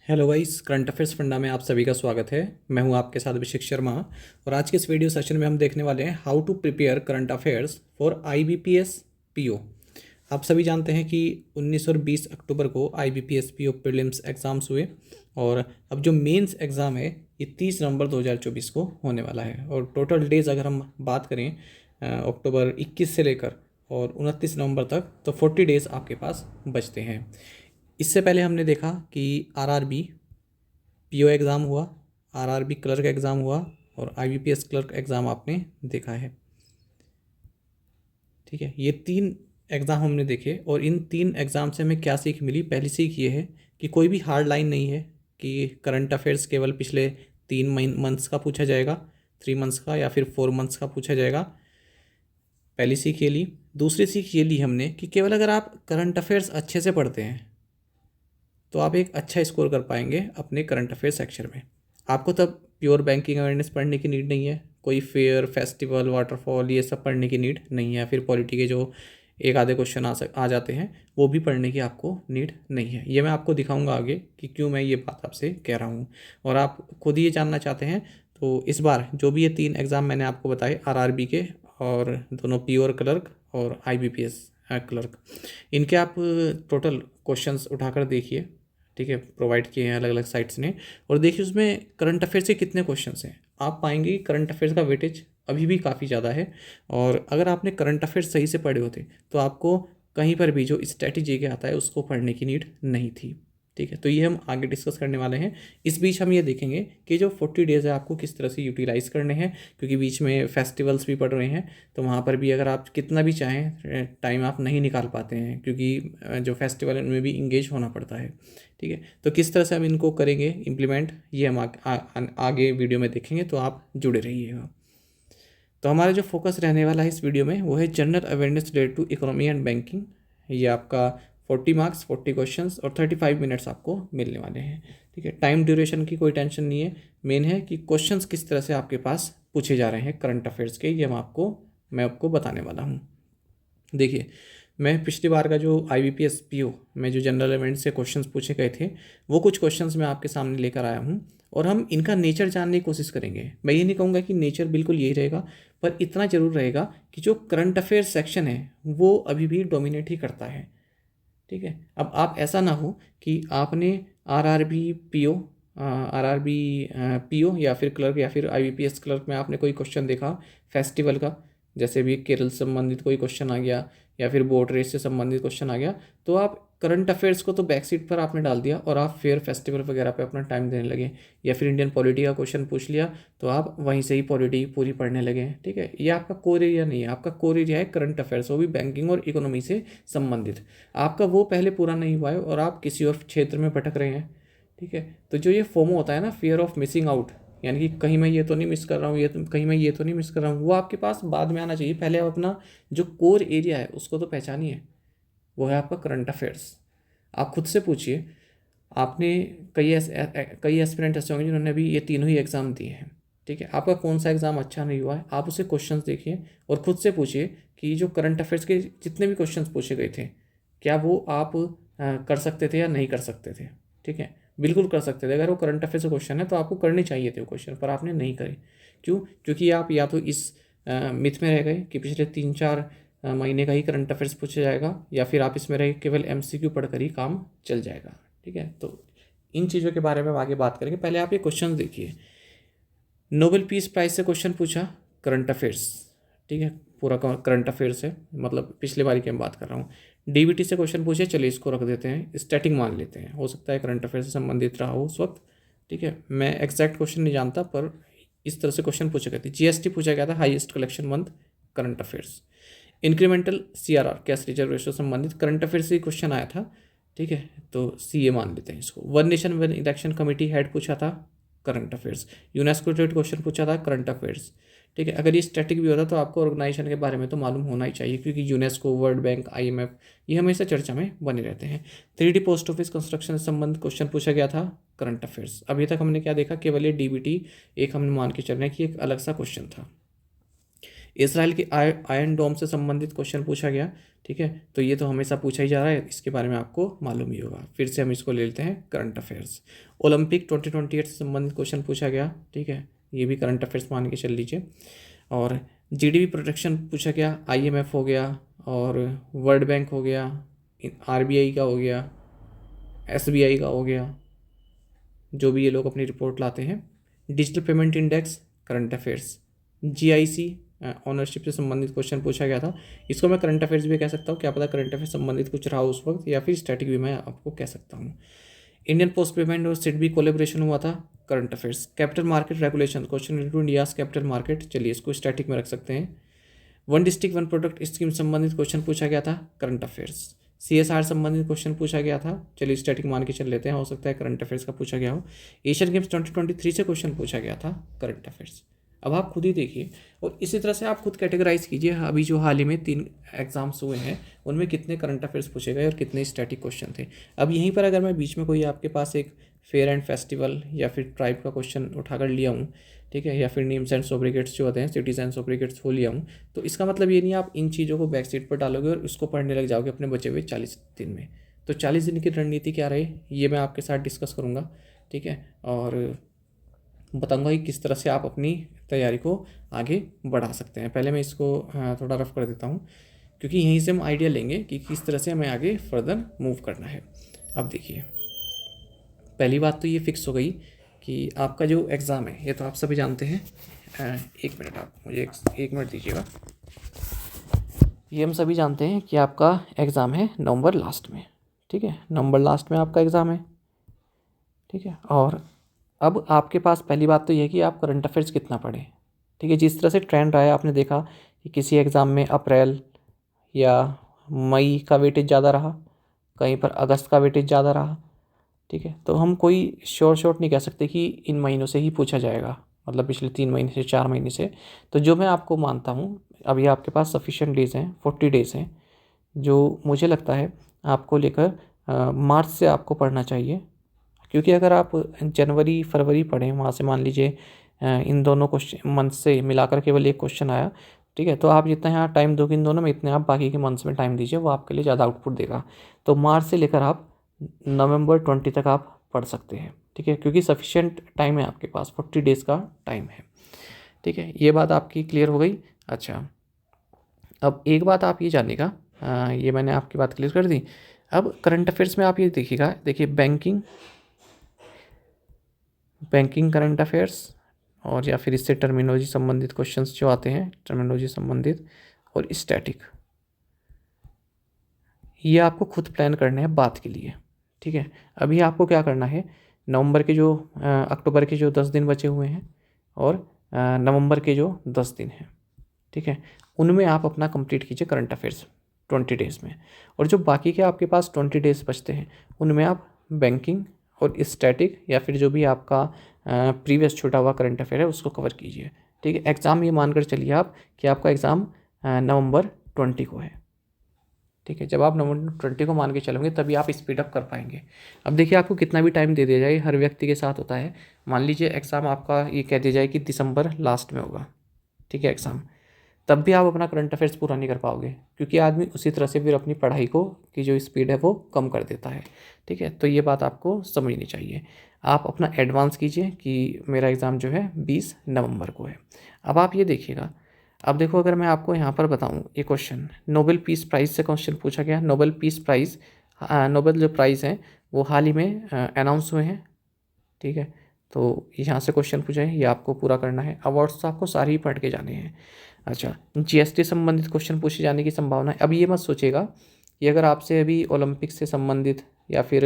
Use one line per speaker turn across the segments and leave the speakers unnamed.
Hello guys, current affairs funda में आप सभी का स्वागत है। मैं हूं आपके साथ अभिषेक शर्मा और आज के इस वीडियो सेशन में हम देखने वाले हैं how to prepare current affairs for IBPS PO. आप सभी जानते हैं कि 19 और 20 अक्टूबर को आईबीपीएस पीओ प्रीलिम्स एग्ज़ाम्स हुए और अब जो मेंस एग्ज़ाम है ये 30 नवंबर 2024 को होने वाला है। और टोटल डेज़ अगर हम बात करें अक्टूबर 21 से लेकर और 29 नवंबर तक, तो 40 डेज़ आपके पास बचते हैं। इससे पहले हमने देखा कि आरआरबी पीओ एग्ज़ाम हुआ, आरआरबी क्लर्क एग्ज़ाम हुआ और आईबीपीएस क्लर्क एग्ज़ाम आपने देखा है। ठीक है, ये तीन एग्ज़ाम हमने देखे और इन तीन एग्ज़ाम से हमें क्या सीख मिली। पहली सीख ये है कि कोई भी हार्ड लाइन नहीं है कि करंट अफेयर्स केवल पिछले 3 मंथ्स का पूछा जाएगा, 3 मंथ्स का या फिर 4 मंथ्स का पूछा जाएगा। पहली सीख ये ली। दूसरी सीख ये ली हमने कि केवल अगर आप करंट अफेयर्स अच्छे से पढ़ते हैं तो आप एक अच्छा स्कोर कर पाएंगे अपने करंट अफेयर सेक्शन में। आपको तब प्योर बैंकिंग अवेयरनेस पढ़ने की नीड नहीं है, कोई फेयर, फेस्टिवल, वाटरफॉल ये सब पढ़ने की नीड नहीं है, फिर पॉलिटी के जो एक आधे क्वेश्चन आ जाते हैं वो भी पढ़ने की आपको नीड नहीं है। ये मैं आपको दिखाऊंगा आगे कि क्यों मैं ये बात आपसे कह रहा हूँ। और आप खुद ये जानना चाहते हैं तो इस बार जो भी ये तीन एग्ज़ाम मैंने आपको बताए आरआरबी के और दोनों प्योर क्लर्क और आईबीपीएस क्लर्क, इनके आप टोटल क्वेश्चंस उठाकर देखिए। ठीक है, प्रोवाइड किए हैं अलग अलग साइट्स ने, और देखिए उसमें करंट अफेयर से कितने क्वेश्चंस हैं। आप पाएंगे कि करंट अफेयर्स का वेटेज अभी भी काफ़ी ज़्यादा है। और अगर आपने करंट अफेयर्स सही से पढ़े होते तो आपको कहीं पर भी जो स्ट्रैटेजी के आता है उसको पढ़ने की नीड नहीं थी। ठीक है, तो ये हम आगे डिस्कस करने वाले हैं। इस बीच हम ये देखेंगे कि जो 40 डेज़ है आपको किस तरह से यूटिलाइज़ करने हैं, क्योंकि बीच में फेस्टिवल्स भी पड़ रहे हैं। तो वहाँ पर भी अगर आप कितना भी चाहें टाइम आप नहीं निकाल पाते हैं, क्योंकि जो फेस्टिवल है उनमें भी इंगेज होना पड़ता है। ठीक है, तो किस तरह से हम इनको करेंगे इम्प्लीमेंट, ये हम आगे वीडियो में देखेंगे, तो आप जुड़े रहिएगा। तो हमारा जो फोकस रहने वाला है इस वीडियो में वो है general awareness related to economy and banking. ये आपका 40 मार्क्स, 40 क्वेश्चंस और 35 मिनट्स आपको मिलने वाले हैं। ठीक है, टाइम ड्यूरेशन की कोई टेंशन नहीं है, मेन है कि क्वेश्चंस किस तरह से आपके पास पूछे जा रहे हैं करंट अफेयर्स के, ये मैं आपको बताने वाला हूँ। देखिए, मैं पिछली बार का जो आईबीपीएस पीओ में जो जनरल अवेयरनेस से क्वेश्चंस पूछे गए थे वो कुछ क्वेश्चंस मैं आपके सामने लेकर आया हूँ और हम इनका नेचर जानने की कोशिश करेंगे। मैं ये नहीं कहूँगा कि नेचर बिल्कुल यही रहेगा, पर इतना ज़रूर रहेगा कि जो करंट अफेयर सेक्शन है वो अभी भी डोमिनेट ही करता है। ठीक है, अब आप ऐसा ना हो कि आपने आरआरबी पीओ आरआरबी पीओ या फिर क्लर्क या फिर आईबीपीएस क्लर्क में आपने कोई क्वेश्चन देखा फेस्टिवल का, जैसे भी केरल से संबंधित कोई क्वेश्चन आ गया या फिर बोट रेस से संबंधित क्वेश्चन आ गया, तो आप करंट अफेयर्स को तो बैक सीट पर आपने डाल दिया और आप फेयर फेस्टिवल वगैरह पे अपना टाइम देने लगे, या फिर इंडियन पॉलिटी का क्वेश्चन पूछ लिया तो आप वहीं से ही पॉलिटी पूरी पढ़ने लगे। ठीक है, ये आपका कोर एरिया नहीं है, आपका कोर एरिया है करंट अफेयर्स, वो भी बैंकिंग और इकोनॉमी से संबंधित। आपका वो पहले पूरा नहीं हुआ है और आप किसी और क्षेत्र में भटक रहे हैं। ठीक है, तो जो ये फोमो होता है ना, फियर ऑफ मिसिंग आउट, यानी कि कहीं मैं ये तो नहीं मिस कर रहा हूँ, कहीं मैं ये तो नहीं मिस कर रहा हूँ, वो आपके पास बाद में आना चाहिए। पहले आप अपना जो कोर एरिया है उसको तो पहचानिए, वो है आपका करंट अफेयर्स। आप खुद से पूछिए, आपने कई एस्पिरेंट ऐसे होंगे जिन्होंने अभी ये तीनों ही एग्ज़ाम दिए हैं। ठीक है, आपका कौन सा एग्ज़ाम अच्छा नहीं हुआ है, आप उसे क्वेश्चंस देखिए और खुद से पूछिए कि जो करंट अफेयर्स के जितने भी क्वेश्चंस पूछे गए थे क्या वो आप कर सकते थे या नहीं कर सकते थे। ठीक है, बिल्कुल कर सकते थे। अगर वो करंट अफेयर्स का क्वेश्चन है तो आपको करने चाहिए थे वो क्वेश्चन, पर आपने नहीं करे। क्यों? क्योंकि आप या तो इस मिथ में रह गए कि पिछले 3-4 महीने का ही करंट अफेयर्स पूछा जाएगा, या फिर आप इसमें रहे केवल एमसीक्यू पढ़कर ही काम चल जाएगा। ठीक है, तो इन चीज़ों के बारे में हम आगे बात करेंगे। पहले आप ये क्वेश्चन देखिए। नोबेल पीस प्राइज से क्वेश्चन पूछा, करंट अफेयर्स। ठीक है, पूरा करंट अफेयर्स है, मतलब पिछले बारी की मैं बात कर रहा हूँ। डीबीटी से क्वेश्चन पूछे, चलिए इसको रख देते हैं, स्टैटिक मान लेते हैं, हो सकता है करंट अफेयर से संबंधित रहा हो उस वक्त। ठीक है, मैं एग्जैक्ट क्वेश्चन नहीं जानता, पर इस तरह से क्वेश्चन पूछे गए थे। जीएसटी पूछा गया था, highest collection month, current affairs. Incremental CRR, cash reserve ratio संबंधित करंट अफेयर से क्वेश्चन आया था। ठीक है, तो सीए मान लेते हैं इसको। One nation one election committee head पूछा था, current affairs. UNESCO related question पूछा था, करंट अफेयर्स। ठीक है, अगर ये स्टैटिक भी होता तो आपको ऑर्गेनाइजेशन के बारे में तो मालूम होना ही चाहिए, क्योंकि यूनेस्को, वर्ल्ड बैंक, आईएमएफ ये हमेशा चर्चा में बने रहते हैं। 3D पोस्ट ऑफिस कंस्ट्रक्शन से संबंधित क्वेश्चन पूछा गया था, करंट अफेयर्स। अभी तक हमने क्या देखा, केवल ये डीबीटी एक हमने मान के चल रहे हैं कि एक अलग सा क्वेश्चन था। इसराइल की आयरन डोम से संबंधित क्वेश्चन पूछा गया, ठीक है। तो ये तो हमेशा पूछा ही जा रहा है, इसके बारे में आपको मालूम ही होगा। फिर से हम इसको ले लेते हैं करंट अफेयर्स। ओलंपिक 2028 से संबंधित क्वेश्चन पूछा गया, ठीक है, ये भी करंट अफेयर्स मान के चल लीजिए। और जीडीपी प्रोटेक्शन पूछा गया, आईएमएफ हो गया और वर्ल्ड बैंक हो गया, आरबीआई का हो गया, एसबीआई का हो गया, जो भी ये लोग अपनी रिपोर्ट लाते हैं। Digital payment index, current affairs. GIC ownership से संबंधित क्वेश्चन पूछा गया था, इसको मैं करंट अफेयर्स भी कह सकता हूँ, क्या पता करंट अफेयर्स संबंधित कुछ रहा उस वक्त, या फिर स्टैटिक भी मैं आपको कह सकता हूँ। इंडियन पोस्ट पेमेंट और सिडबी कोलेब्रेशन हुआ था, current affairs. Capital market regulation, question related India's capital market, चलिए इसको स्टैटिक में रख सकते हैं। One district one product scheme संबंधित क्वेश्चन पूछा गया था, करंट अफेयर्स। सीएसआर संबंधित क्वेश्चन पूछा गया था, चलिए स्टैटिक मान के चल लेते हैं, हो सकता है करंट अफेयर्स का पूछा गया हो। एशियन गेम्स 2023 से क्वेश्चन पूछा गया था, करंट अफेयर्स। अब आप खुद ही देखिए और इसी तरह से आप खुद कैटेगराइज कीजिए, अभी जो हाल ही में 3 एग्जाम्स हुए हैं उनमें कितने करंट अफेयर्स पूछे गए और कितने स्टैटिक क्वेश्चन थे। अब यहीं पर अगर मैं बीच में कोई आपके पास एक फेयर एंड फेस्टिवल या फिर ट्राइब का क्वेश्चन उठाकर लिया हूँ, ठीक है, या फिर नेम्स एंड सोब्रिगेट्स जो होते हैं, सिटीज एंड सोब्रिगेट्स हो लिया हूँ, तो इसका मतलब ये नहीं आप इन चीज़ों को बैक सीट पर डालोगे और उसको पढ़ने लग जाओगे अपने बचे हुए 40 दिन में। तो 40 दिन की रणनीति क्या रहे ये मैं आपके साथ डिस्कस करूँगा, ठीक है, और बताऊँगा कि किस तरह से आप अपनी तैयारी को आगे बढ़ा सकते हैं। पहले मैं इसको थोड़ा रफ कर देता हूँ, क्योंकि यहीं से हम आइडिया लेंगे कि किस तरह से हमें आगे फर्दर मूव करना है। अब देखिए, पहली बात तो ये फिक्स हो गई कि आपका जो एग्ज़ाम है, ये तो आप सभी जानते हैं। एक मिनट, आप मुझे एक मिनट दीजिएगा। ये हम सभी जानते हैं कि आपका एग्ज़ाम है नवंबर लास्ट में, ठीक है, नवंबर लास्ट में आपका एग्ज़ाम है, ठीक है। और अब आपके पास पहली बात तो ये है कि आप करंट अफेयर्स कितना पढ़ें, ठीक है। जिस तरह से ट्रेंड रहा है, आपने देखा कि किसी एग्ज़ाम में अप्रैल या मई का वेटेज ज़्यादा रहा, कहीं पर अगस्त का वेटेज ज़्यादा रहा, ठीक है। तो हम कोई शॉर्ट नहीं कह सकते कि इन महीनों से ही पूछा जाएगा, मतलब पिछले 3 महीने से, 4 महीने से। तो जो मैं आपको मानता हूँ, अभी आपके पास सफिशिएंट डेज़ हैं, 40 डेज़ हैं, जो मुझे लगता है आपको लेकर मार्च से आपको पढ़ना चाहिए। क्योंकि अगर आप जनवरी फरवरी पढ़ें, वहाँ से मान लीजिए इन दोनों क्वेश्चन मंथ से मिलाकर केवल एक क्वेश्चन आया, ठीक है, तो आप जितना यहाँ टाइम दोगे इन दोनों में, इतने आप बाकी के मंथ्स में टाइम दीजिए, वो आपके लिए ज़्यादा आउटपुट देगा। तो मार्च से लेकर आप नवंबर 20 तक आप पढ़ सकते हैं, ठीक है, क्योंकि सफिशिएंट टाइम है आपके पास, 40 डेज़ का टाइम है, ठीक है। ये बात आपकी क्लियर हो गई। अच्छा, अब एक बात आप ये जानिएगा, ये मैंने आपकी बात क्लियर कर दी। अब करंट अफेयर्स में आप ये देखिएगा, देखिए बैंकिंग करंट अफेयर्स, और या फिर इससे टर्मिनोलॉजी संबंधित क्वेश्चंस जो आते हैं, टर्मिनोलॉजी संबंधित, और स्टैटिक, ये आपको खुद प्लान करना है बात के लिए, ठीक है। अभी आपको क्या करना है, नवंबर के जो अक्टूबर के जो 10 दिन बचे हुए हैं और नवंबर के जो 10 दिन हैं, ठीक है, उनमें आप अपना कंप्लीट कीजिए करंट अफेयर्स 20 डेज़ में। और जो बाकी के आपके पास 20 डेज़ बचते हैं, उनमें आप बैंकिंग और स्टैटिक या फिर जो भी आपका प्रीवियस छूटा हुआ करंट अफेयर है उसको कवर कीजिए, ठीक है। एग्ज़ाम ये मानकर चलिए आप कि आपका एग्ज़ाम नवंबर 20 को है, ठीक है। जब आप नवंबर 20 को मान के चलोगे तभी आप स्पीड अप कर पाएंगे। अब देखिए, आपको कितना भी टाइम दे दिया जाए, हर व्यक्ति के साथ होता है, मान लीजिए एग्ज़ाम आपका ये कह दिया जाए कि दिसंबर लास्ट में होगा, ठीक है, एग्ज़ाम, तब भी आप अपना करंट अफेयर्स पूरा नहीं कर पाओगे, क्योंकि आदमी उसी तरह से फिर अपनी पढ़ाई को की जो स्पीड है वो कम कर देता है, ठीक है। तो ये बात आपको समझनी चाहिए। आप अपना एडवांस कीजिए कि मेरा एग्ज़ाम जो है 20 नवंबर को है। अब आप ये देखिएगा, अब देखो, अगर मैं आपको यहाँ पर बताऊँ, ये क्वेश्चन नोबेल पीस प्राइज़ से क्वेश्चन पूछा गया। नोबेल पीस प्राइज़, नोबेल जो प्राइज़ हैं वो हाल ही में अनाउंस हुए हैं, ठीक है। तो यहाँ से क्वेश्चन पूछा है, ये आपको पूरा करना है। अवार्ड्स तो आपको सारे ही पढ़ के जाने हैं। अच्छा, जीएसटी संबंधित क्वेश्चन पूछे जाने की संभावना है। अब ये मत सोचिएगा कि अगर आपसे अभी ओलंपिक से संबंधित या फिर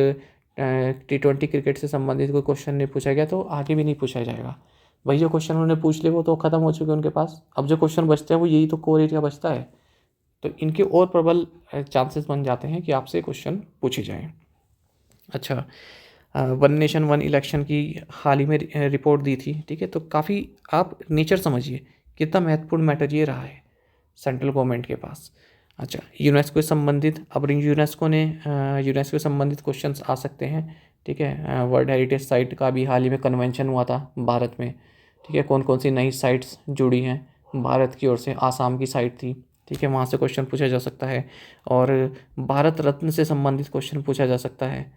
T20 क्रिकेट से संबंधित कोई क्वेश्चन नहीं पूछा गया तो आगे भी नहीं पूछा जाएगा। वही जो क्वेश्चन उन्होंने पूछ लिए वो तो ख़त्म हो चुके हैं उनके पास। अब जो क्वेश्चन बचते हैं वो यही तो कोर एरिया बचता है, तो इनके और प्रबल चांसेस बन जाते हैं कि आपसे क्वेश्चन पूछे जाएँ। अच्छा, वन नेशन वन इलेक्शन की हाल ही में रिपोर्ट दी थी, ठीक है, तो काफ़ी आप नेचर समझिए कितना महत्वपूर्ण मैटर ये रहा है सेंट्रल गवर्नमेंट के पास। अच्छा, यूनेस्को से संबंधित, अब यूनेस्को से संबंधित क्वेश्चंस आ सकते हैं, ठीक है। वर्ल्ड हेरिटेज साइट का भी हाल ही में कन्वेंशन हुआ था भारत में, ठीक है, कौन कौन सी नई साइट्स जुड़ी हैं, भारत की ओर से आसाम की साइड थी, ठीक है, वहाँ से क्वेश्चन पूछा जा सकता है। और भारत रत्न से संबंधित क्वेश्चन पूछा जा सकता है,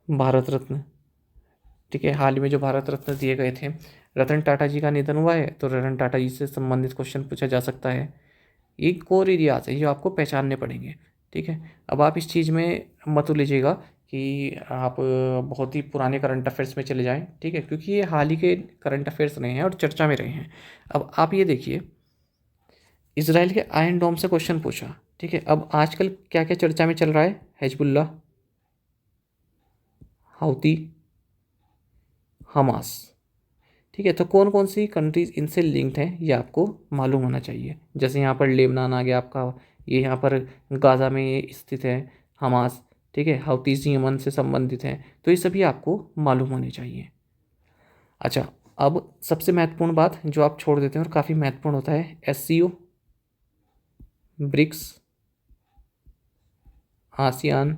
भारत रत्न, ठीक है, हाल ही में जो भारत रत्न दिए गए थे, रतन टाटा जी का निधन हुआ है तो रतन टाटा जी से संबंधित क्वेश्चन पूछा जा सकता है। ये कोर एरियाज है, ये आपको पहचानने पड़ेंगे, ठीक है। अब आप इस चीज़ में मत लीजिएगा कि आप बहुत ही पुराने करंट अफेयर्स में चले जाएं, ठीक है, क्योंकि ये हाल ही के करंट अफेयर्स रहे हैं और चर्चा में रहे हैं। अब आप ये देखिए, इसराइल के आयरन डोम से क्वेश्चन पूछा, ठीक है। अब आजकल क्या क्या चर्चा में चल रहा है, हिजबुल्लाह, हाउती, हमास, ठीक है। तो कौन कौन सी कंट्रीज इनसे लिंक्ड हैं ये आपको मालूम होना चाहिए। जैसे यहाँ पर लेबनान आ गया आपका, ये यहाँ पर गाज़ा में ये स्थित है हमास, ठीक है, हाउतीज़ यमन से संबंधित हैं, तो ये सभी आपको मालूम होने चाहिए। अच्छा, अब सबसे महत्वपूर्ण बात जो आप छोड़ देते हैं और काफ़ी महत्वपूर्ण होता है, SCO, ब्रिक्स, आसियान,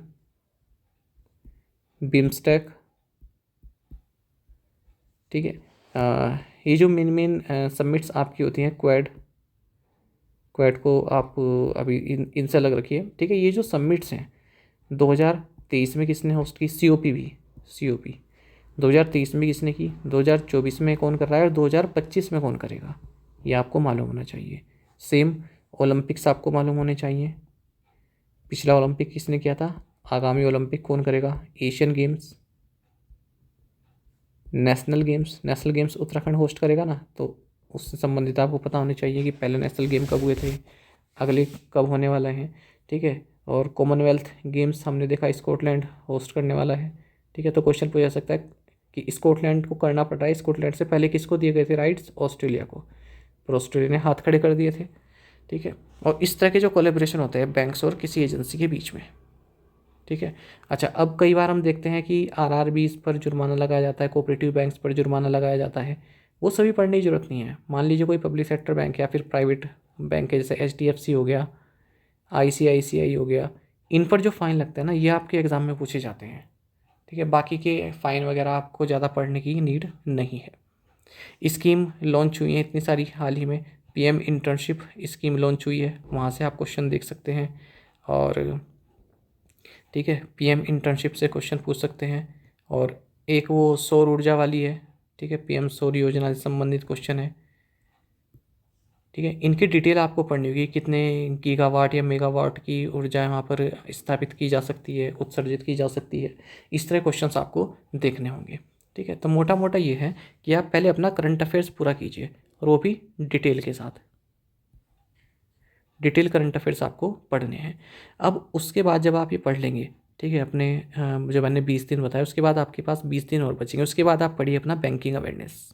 बिम्स्टेक, ठीक है। ये जो मेन मेन समिट्स आपकी होती हैं, क्वेड, क्वेड को आप अभी इनसे अलग रखिए, ठीक है। ये जो समिट्स हैं 2023 में किसने होस्ट की, COP भी, COP 2023 में किसने की, 2024 में कौन कर रहा है और 2025 में कौन करेगा, ये आपको मालूम होना चाहिए। सेम ओलंपिक्स आपको मालूम होने चाहिए, पिछला ओलंपिक किसने किया था, आगामी ओलंपिक कौन करेगा, Asian games, national games Uttarakhand host करेगा ना, तो उससे संबंधित आपको पता होनी चाहिए कि पहले नेशनल गेम कब हुए थे, अगले कब होने वाला है, ठीक है। और कॉमनवेल्थ गेम्स हमने देखा स्कॉटलैंड होस्ट करने वाला है, ठीक है। तो क्वेश्चन पूछा जा सकता है कि स्कॉटलैंड को करना पड़ रहा है, स्कॉटलैंड से पहले किसको दिए गए थे राइट्स, ऑस्ट्रेलिया को, पर ऑस्ट्रेलिया ने हाथ खड़े कर दिए थे, ठीक है। और इस तरह के जो कोलेब्रेशन होते हैं बैंक्स और किसी एजेंसी के बीच में, ठीक है। अच्छा, अब कई बार हम देखते हैं कि RRBs पर जुर्माना लगाया जाता है, कोऑपरेटिव बैंक्स पर जुर्माना लगाया जाता है, वो सभी पढ़ने की ज़रूरत नहीं है। मान लीजिए कोई पब्लिक सेक्टर बैंक या फिर प्राइवेट बैंक है, जैसे HDFC हो गया, ICICI हो गया, इन पर जो फ़ाइन लगता है ना, ये आपके एग्ज़ाम में पूछे जाते हैं, ठीक है। बाकी के फ़ाइन वगैरह आपको ज़्यादा पढ़ने की नीड नहीं है। स्कीम लॉन्च हुई है इतनी सारी, हाल ही में PM इंटर्नशिप स्कीम लॉन्च हुई है, वहाँ से आप क्वेश्चन देख सकते हैं। और ठीक है, PM इंटर्नशिप से क्वेश्चन पूछ सकते हैं। और एक वो सौर ऊर्जा वाली है, ठीक है, PM सौर योजना से संबंधित क्वेश्चन है, ठीक है। इनकी डिटेल आपको पढ़नी होगी, कितने गीगावाट या मेगावाट की ऊर्जा वहाँ पर स्थापित की जा सकती है, उत्सर्जित की जा सकती है, इस तरह क्वेश्चंस आपको देखने होंगे, ठीक है। तो मोटा मोटा ये है कि आप पहले अपना करंट अफेयर्स पूरा कीजिए, और वो भी डिटेल के साथ, डिटेल करंट अफेयर्स आपको पढ़ने हैं। अब उसके बाद जब आप ये पढ़ लेंगे, ठीक है, अपने जो मैंने 20 दिन बताया, उसके बाद आपके पास 20 दिन और बचेंगे। उसके बाद आप पढ़िए अपना बैंकिंग अवेयरनेस।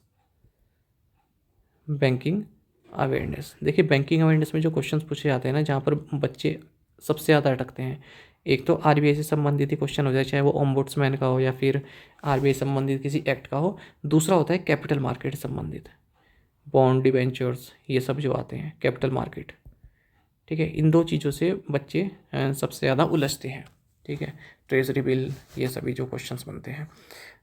बैंकिंग अवेयरनेस, देखिए बैंकिंग अवेयरनेस में जो क्वेश्चंस पूछे जाते हैं ना, जहाँ पर बच्चे सबसे ज़्यादा अटकते हैं, एक तो RBI से संबंधित ही क्वेश्चन हो जाए, चाहे वो ओम्बुड्समैन का हो या फिर RBI संबंधित किसी एक्ट का हो। दूसरा होता है कैपिटल मार्केट से संबंधित, बॉन्ड, डिबेंचर्स, ये सब जो आते हैं कैपिटल मार्केट, ठीक है। इन दो चीज़ों से बच्चे सबसे ज़्यादा उलझते हैं, ठीक है, ट्रेजरी बिल, ये सभी जो क्वेश्चंस बनते हैं।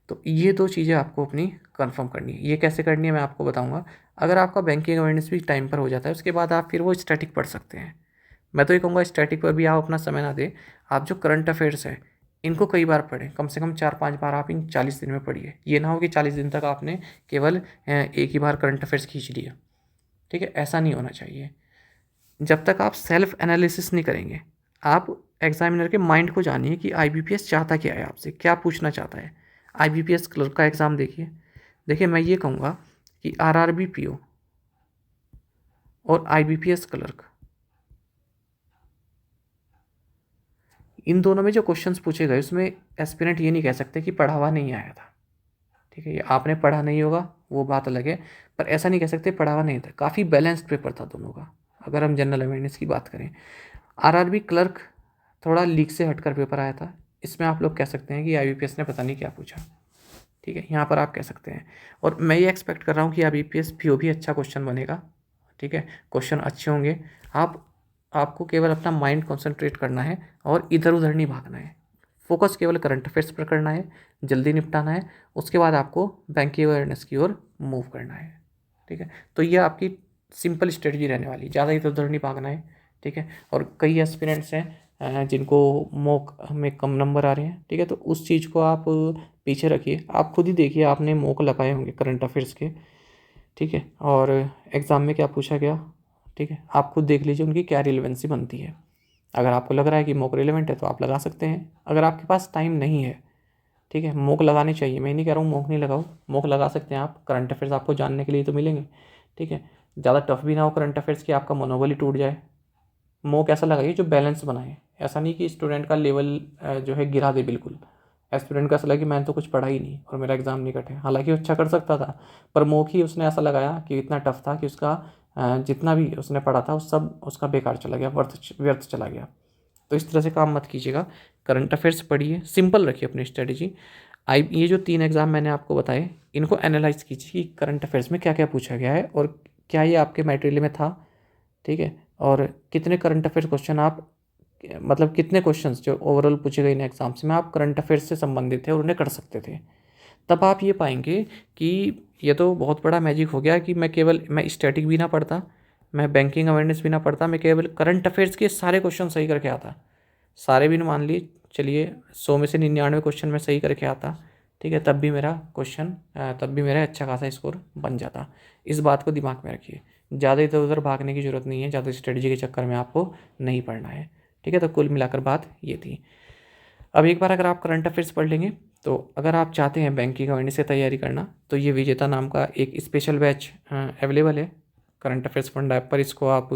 तो ये दो चीज़ें आपको अपनी कंफर्म करनी है। ये कैसे करनी है मैं आपको बताऊंगा। अगर आपका बैंकिंग अवेयरनेस भी टाइम पर हो जाता है, उसके बाद आप फिर वो स्टैटिक पढ़ सकते हैं। मैं तो ये कहूँगा स्टैटिक पर भी आप अपना समय ना दें, आप जो करंट अफेयर्स है इनको कई बार पढ़ें, कम से कम 4-5 बार आप इन 40 दिन में पढ़िए। ये ना हो कि 40 दिन तक आपने केवल एक ही बार करंट अफेयर्स खींच लिया, ठीक है, ऐसा नहीं होना चाहिए। जब तक आप सेल्फ एनालिसिस नहीं करेंगे, आप एग्जामिनर के माइंड को जानिए कि IBPS चाहता क्या है आपसे, क्या पूछना चाहता है। IBPS क्लर्क का एग्ज़ाम देखिए, देखिए मैं ये कहूँगा कि RRB PO और IBPS क्लर्क, इन दोनों में जो क्वेश्चंस पूछे गए उसमें एस्पिरेंट ये नहीं कह सकते कि पढ़ा हुआ नहीं आया था, ठीक है। ये आपने पढ़ा नहीं होगा वो बात अलग है, पर ऐसा नहीं कह सकते पढ़ा हुआ नहीं था। काफ़ी बैलेंस्ड पेपर था दोनों का, अगर हम जनरल अवेयरनेस की बात करें। RRB क्लर्क थोड़ा लीक से हटकर पेपर आया था, इसमें आप लोग कह सकते हैं कि IBPS ने पता नहीं क्या पूछा, ठीक है, यहाँ पर आप कह सकते हैं। और मैं ये एक्सपेक्ट कर रहा हूँ कि IBPS PO भी अच्छा क्वेश्चन बनेगा, ठीक है, क्वेश्चन अच्छे होंगे। आपको केवल अपना माइंड कॉन्सेंट्रेट करना है और इधर उधर नहीं भागना है, फोकस केवल करंट अफेयर्स पर करना है, जल्दी निपटाना है। उसके बाद आपको बैंकिंग अवेयरनेस की ओर मूव करना है, ठीक है। तो ये आपकी सिंपल स्ट्रेटजी रहने वाली, ज़्यादा इधर उधर नहीं भागना है, ठीक है। और कई एस्पिरेंट्स हैं जिनको मॉक में कम नंबर आ रहे हैं, ठीक है, तो उस चीज़ को आप पीछे रखिए। आप खुद ही देखिए, आपने मॉक लगाए होंगे करंट अफेयर्स के, ठीक है, और एग्ज़ाम में क्या पूछा गया, ठीक है, आप खुद देख लीजिए उनकी क्या रिलेवेंसी बनती है। अगर आपको लग रहा है कि मॉक रिलेवेंट है तो आप लगा सकते हैं। अगर आपके पास टाइम नहीं है, ठीक है, मॉक लगानी चाहिए, मैं नहीं कह रहा हूँ मॉक नहीं लगाओ, मॉक लगा सकते हैं आप, करंट अफेयर्स आपको जानने के लिए तो मिलेंगे, ठीक है। ज़्यादा टफ भी ना हो करंट अफेयर्स की, आपका मनोबल ही टूट जाए। मॉक ऐसा लगाइए जो बैलेंस बनाए, ऐसा नहीं कि स्टूडेंट का लेवल जो है गिरा दे बिल्कुल। स्टूडेंट को ऐसा लगे कि मैंने तो कुछ पढ़ा ही नहीं और मेरा एग्ज़ाम नहीं कटे, हालांकि वो अच्छा कर सकता था, पर मॉक ही उसने ऐसा लगाया कि इतना टफ था कि उसका जितना भी उसने पढ़ा था वो सब उसका बेकार चला गया, व्यर्थ चला गया। तो इस तरह से काम मत कीजिएगा। करंट अफेयर्स पढ़िए, सिंपल रखिए अपनी स्ट्रेटजी। ये जो 3 एग्ज़ाम मैंने आपको बताए, इनको एनालाइज कीजिए कि करंट अफेयर्स में क्या क्या पूछा गया है और क्या ये आपके मटेरियल में था, ठीक है, और कितने करंट अफेयर्स क्वेश्चन आप, मतलब कितने क्वेश्चंस जो ओवरऑल पूछे गए इन एग्जाम्स में आप करंट अफेयर्स से संबंधित थे और उन्हें कर सकते थे। तब आप ये पाएंगे कि ये तो बहुत बड़ा मैजिक हो गया कि मैं स्टैटिक भी ना पढ़ता, मैं बैंकिंग अवेयरनेस भी ना पढ़ता, मैं केवल करंट अफेयर्स के सारे क्वेश्चन सही करके आता। सारे भी मान लिए चलिए 100 में से 99 क्वेश्चन मैं सही करके आता, ठीक है, तब भी मेरा अच्छा खासा स्कोर बन जाता। इस बात को दिमाग में रखिए। ज़्यादा इधर उधर भागने की ज़रूरत नहीं है, ज़्यादा स्ट्रेटजी के चक्कर में आपको नहीं पढ़ना है, ठीक है। तो कुल मिलाकर बात ये थी। अब एक बार अगर आप करंट अफेयर्स पढ़ लेंगे, तो अगर आप चाहते हैं बैंकिंग अवेयरनेस से तैयारी करना, तो ये विजेता नाम का एक स्पेशल बैच अवेलेबल है करंट अफेयर्स फंड ऐप पर। इसको आप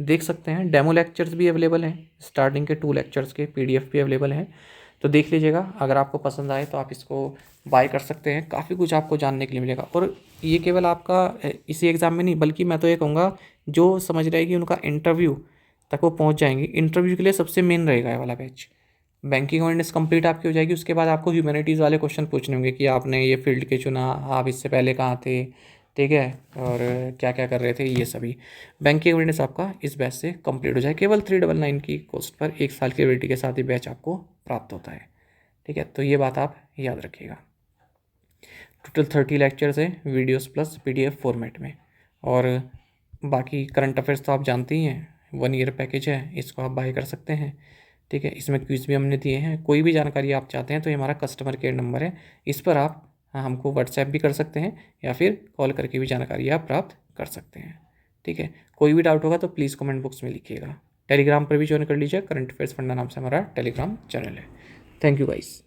देख सकते हैं, डेमो लेक्चर्स भी अवेलेबल हैं, स्टार्टिंग के 2 लेक्चर्स के PDF भी अवेलेबल हैं, तो देख लीजिएगा। अगर आपको पसंद आए तो आप इसको बाय कर सकते हैं, काफ़ी कुछ आपको जानने के लिए मिलेगा। और ये केवल आपका इसी एग्ज़ाम में नहीं, बल्कि मैं तो ये कहूँगा जो समझ रहे हैं कि उनका इंटरव्यू तक वो पहुँच जाएंगे, इंटरव्यू के लिए सबसे मेन रहेगा ये वाला बैच। बैंकिंग अवेयरनेस कंप्लीट आपकी हो जाएगी, उसके बाद आपको ह्यूमैनिटीज़ वाले क्वेश्चन पूछने होंगे कि आपने ये फील्ड के चुना, आप इससे पहले कहाँ थे, ठीक है, और क्या क्या कर रहे थे, ये सभी बैंकिंग अवेयरनेस आपका इस बैच से कंप्लीट हो जाए। केवल 399 की कॉस्ट पर 1 साल की वैलिडिटी के साथ ही बैच आपको प्राप्त होता है, ठीक है। तो ये बात आप याद रखिएगा। टोटल 30 लेक्चर्स हैं, वीडियोस प्लस PDF फॉर्मेट में। और बाकी करंट अफेयर्स तो आप जानते ही हैं, 1 ईयर पैकेज है, इसको आप बाय कर सकते हैं, ठीक है। इसमें क्विज़ भी हमने दिए हैं। कोई भी जानकारी आप चाहते हैं तो ये हमारा कस्टमर केयर नंबर है, इस पर आप हमको व्हाट्सएप भी कर सकते हैं या फिर कॉल करके भी जानकारी आप प्राप्त कर सकते हैं, ठीक है। कोई भी डाउट होगा तो प्लीज़ कमेंट बॉक्स में लिखिएगा। टेलीग्राम पर भी ज्वाइन कर लीजिए, करंट अफेयर्स फंडा नाम से हमारा टेलीग्राम चैनल है। Thank you guys.